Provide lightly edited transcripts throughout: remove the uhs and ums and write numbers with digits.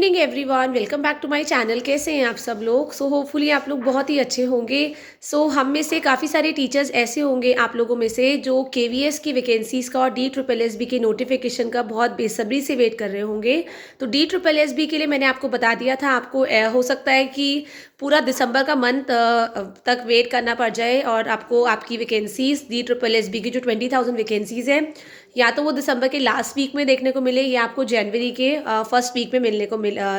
Evening everyone, welcome back to my channel. कैसे हैं आप सब लोग? होपफुली आप लोग बहुत ही अच्छे होंगे। हम में से काफ़ी सारे टीचर्स ऐसे होंगे आप लोगों में से जो केवीएस की वैकेंसीज़ का और डी ट्रिपल एस बी के नोटिफिकेशन का बहुत बेसब्री से वेट कर रहे होंगे। तो डी ट्रिपल एस बी के लिए मैंने आपको बता दिया था, आपको हो सकता है कि पूरा दिसंबर का मंथ तक वेट करना पड़ जाए और आपको आपकी vacancies D triple S B की जो 20,000 वैकेंसीज़ हैं, या तो वो दिसंबर के लास्ट वीक में देखने को मिले या आपको जनवरी के फर्स्ट वीक में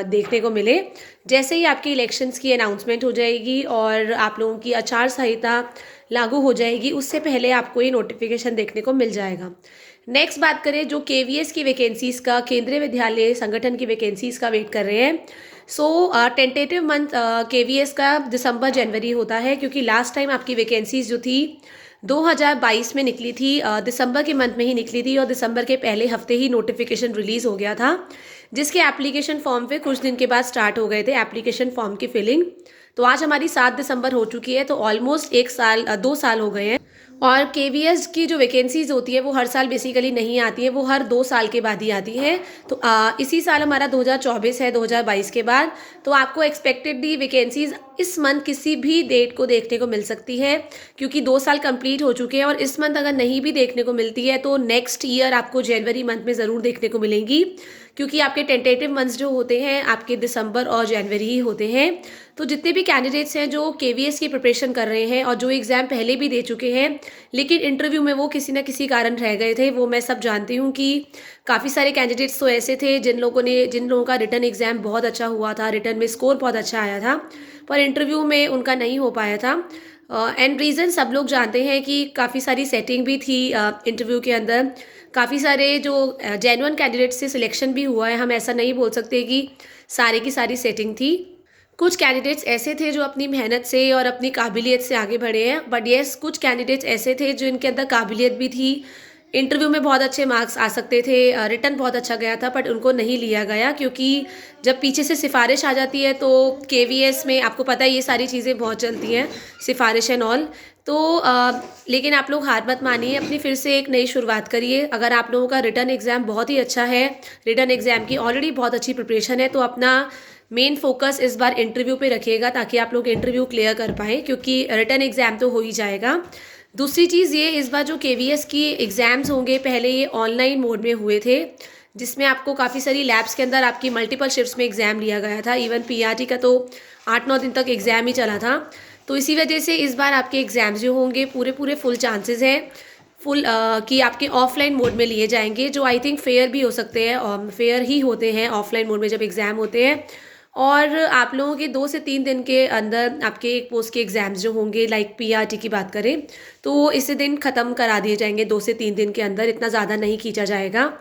देखने को मिले। जैसे ही आपकी इलेक्शंस की अनाउंसमेंट हो जाएगी और आप लोगों की आचार संहिता लागू हो जाएगी, उससे पहले आपको ये नोटिफिकेशन देखने को मिल जाएगा। नेक्स्ट बात करें जो केवीएस की वैकेंसीज़ का, केंद्रीय विद्यालय संगठन की वैकेंसीज़ का वेट कर रहे हैं। टेंटेटिव मंथ केवीएस का दिसंबर जनवरी होता है, क्योंकि लास्ट टाइम आपकी वैकेंसीज जो थी 2022 में निकली थी, दिसंबर के मंथ में ही निकली थी और दिसंबर के पहले हफ्ते ही नोटिफिकेशन रिलीज़ हो गया था, जिसके एप्लीकेशन फॉर्म पे कुछ दिन के बाद स्टार्ट हो गए थे एप्लीकेशन फॉर्म की फिलिंग। तो आज हमारी 7 दिसंबर हो चुकी है, तो ऑलमोस्ट 2 साल हो गए हैं। और केवीएस की जो वैकेंसीज होती है वो हर साल बेसिकली नहीं आती है, वो हर 2 साल के बाद ही आती है। तो इसी साल हमारा 2024 है, 2022 के बाद। तो आपको एक्सपेक्टेडली वैकेंसीज इस मंथ किसी भी डेट को देखने को मिल सकती है, क्योंकि 2 साल कंप्लीट हो चुके हैं। और इस मंथ अगर नहीं भी देखने को मिलती है तो नेक्स्ट ईयर आपको जनवरी मंथ में ज़रूर देखने को मिलेंगी, क्योंकि आपके टेंटेटिव मंथ्स जो होते हैं आपके दिसंबर और जनवरी ही होते हैं। तो जितने भी कैंडिडेट्स हैं जो केवीएस की प्रिपरेशन कर रहे हैं और जो एग्ज़ाम पहले भी दे चुके हैं लेकिन इंटरव्यू में वो किसी न किसी कारण रह गए थे, वो मैं सब जानती हूँ कि काफ़ी सारे कैंडिडेट्स तो ऐसे थे जिन लोगों का रिटन एग्ज़ाम बहुत अच्छा हुआ था, रिटन में स्कोर बहुत अच्छा आया था, पर इंटरव्यू में उनका नहीं हो पाया था। एंड रीज़न सब लोग जानते हैं कि काफ़ी सारी सेटिंग भी थी इंटरव्यू के अंदर। काफ़ी सारे जो जेन्युइन कैंडिडेट्स से सिलेक्शन भी हुआ है, हम ऐसा नहीं बोल सकते कि सारे की सारी सेटिंग थी। कुछ कैंडिडेट्स ऐसे थे जो अपनी मेहनत से और अपनी काबिलियत से आगे बढ़े हैं, बट येस कुछ कैंडिडेट्स ऐसे थे जो इनके अंदर काबिलियत भी थी, इंटरव्यू में बहुत अच्छे मार्क्स आ सकते थे, रिटन बहुत अच्छा गया था, बट उनको नहीं लिया गया, क्योंकि जब पीछे से सिफारिश आ जाती है तो केवीएस में आपको पता है ये सारी चीज़ें बहुत चलती हैं, सिफारिश एंड ऑल। तो लेकिन आप लोग हार मत मानिए, अपनी फिर से एक नई शुरुआत करिए। अगर आप लोगों का रिटन एग्ज़ाम बहुत ही अच्छा है, रिटन एग्ज़ाम की ऑलरेडी बहुत अच्छी प्रिपरेशन है, तो अपना मेन फोकस इस बार इंटरव्यू पे रखिएगा, ताकि आप लोग इंटरव्यू क्लियर कर पाएँ, क्योंकि रिटन एग्ज़ाम तो हो ही जाएगा। दूसरी चीज़ ये, इस बार जो केवीएस की एग्ज़ाम्स होंगे, पहले ये ऑनलाइन मोड में हुए थे, जिसमें आपको काफ़ी सारी लैब्स के अंदर आपकी मल्टीपल शिफ्ट्स में एग्ज़ाम लिया गया था। इवन पीआरटी का तो 8-9 दिन तक एग्ज़ाम ही चला था। तो इसी वजह से इस बार आपके एग्ज़ाम्स जो होंगे पूरे फुल चांसेस हैं कि आपके ऑफलाइन मोड में लिए जाएंगे, जो आई थिंक फेयर भी हो सकते हैं, फेयर ही होते हैं ऑफलाइन मोड में जब एग्ज़ाम होते हैं। और आप लोगों के 2 से 3 दिन के अंदर आपके एक पोस्ट के एग्ज़ाम्स जो होंगे, लाइक पीआरटी की बात करें, तो इसी दिन ख़त्म करा दिए जाएंगे। 2 से 3 दिन के अंदर, इतना ज़्यादा नहीं खींचा जाएगा।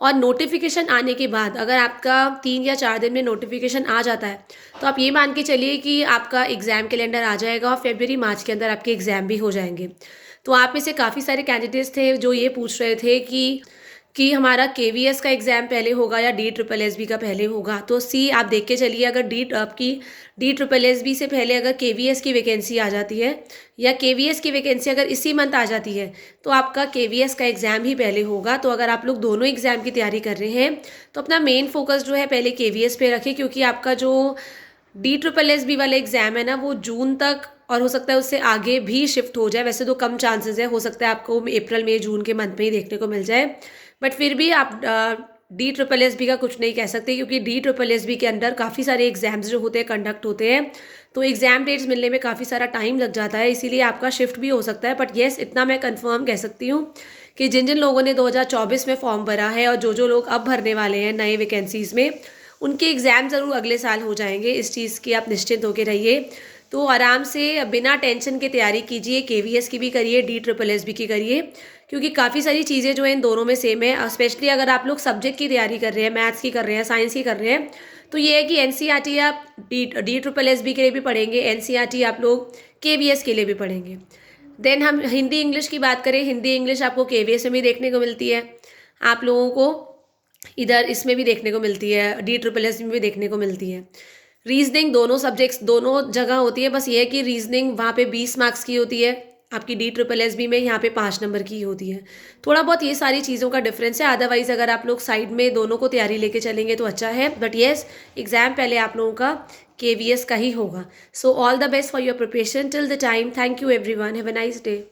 और नोटिफिकेशन आने के बाद अगर आपका 3 या 4 दिन में नोटिफिकेशन आ जाता है, तो आप ये मान के चलिए कि आपका एग्ज़ाम कैलेंडर आ जाएगा और फरवरी मार्च के अंदर आपके एग्ज़ाम भी हो जाएंगे। तो आप में से काफ़ी सारे कैंडिडेट्स थे जो ये पूछ रहे थे कि हमारा केवीएस का एग्ज़ाम पहले होगा या डी ट्रिपल एस बी का पहले होगा। तो आप देख के चलिए, अगर आपकी डी ट्रिपल एस बी से पहले अगर केवीएस की वैकेंसी आ जाती है, या केवीएस की वैकेंसी अगर इसी मंथ आ जाती है, तो आपका केवीएस का एग्ज़ाम ही पहले होगा। तो अगर आप लोग दोनों एग्ज़ाम की तैयारी कर रहे हैं तो अपना मेन फोकस जो है पहले केवीएस पे रखें, क्योंकि आपका जो डी ट्रिपल एस बी वाला एग्ज़ाम है ना, वो जून तक और हो सकता है उससे आगे भी शिफ्ट हो जाए। वैसे तो कम चांसेस है, हो सकता है आपको अप्रैल मई जून के मंथ में ही देखने को मिल जाए, बट फिर भी आप डी ट्रिपल एस बी का कुछ नहीं कह सकते, क्योंकि डी ट्रिपल एस बी के अंदर काफ़ी सारे एग्ज़ाम्स जो होते हैं कंडक्ट होते हैं, तो एग्ज़ाम डेट्स मिलने में काफ़ी सारा टाइम लग जाता है, इसीलिए आपका शिफ्ट भी हो सकता है। बट येस, इतना मैं कंफर्म कह सकती हूँ कि जिन जिन लोगों ने 2024 में फॉर्म भरा है और जो लोग अब भरने वाले हैं नए वैकेंसीज़ में, उनके एग्ज़ाम ज़रूर अगले साल हो जाएंगे। इस चीज़ की आप निश्चिंत होकर रहिए। तो आराम से बिना टेंशन के तैयारी कीजिए, केवीएस की भी करिए, डी ट्रिपल एस बी की करिए, क्योंकि काफ़ी सारी चीज़ें जो हैं इन दोनों में सेम है। स्पेशली अगर आप लोग सब्जेक्ट की तैयारी कर रहे हैं, मैथ्स की कर रहे हैं, साइंस की कर रहे हैं, तो ये है कि एनसीईआरटी आप डी ट्रिपल एस बी के लिए भी पढ़ेंगे, एनसीईआरटी आप लोग केवीएस के लिए भी पढ़ेंगे। देन हम हिंदी इंग्लिश की बात करें, हिंदी इंग्लिश आपको केवीएस में भी देखने को मिलती है, आप लोगों को इधर इसमें भी देखने को मिलती है, डी ट्रिपल एस में भी देखने को मिलती है। रीजनिंग दोनों सब्जेक्ट्स दोनों जगह होती है, बस ये है कि रीजनिंग वहाँ पे 20 मार्क्स की होती है आपकी DSSS में यहाँ पे 5 नंबर की होती है। थोड़ा बहुत ये सारी चीज़ों का डिफरेंस है, अदरवाइज़ अगर आप लोग साइड में दोनों को तैयारी लेके चलेंगे तो अच्छा है। बट येस, एग्ज़ाम पहले आप लोगों का KVS का ही होगा। So all the best for your preparation till the time. Thank you everyone, have a nice day.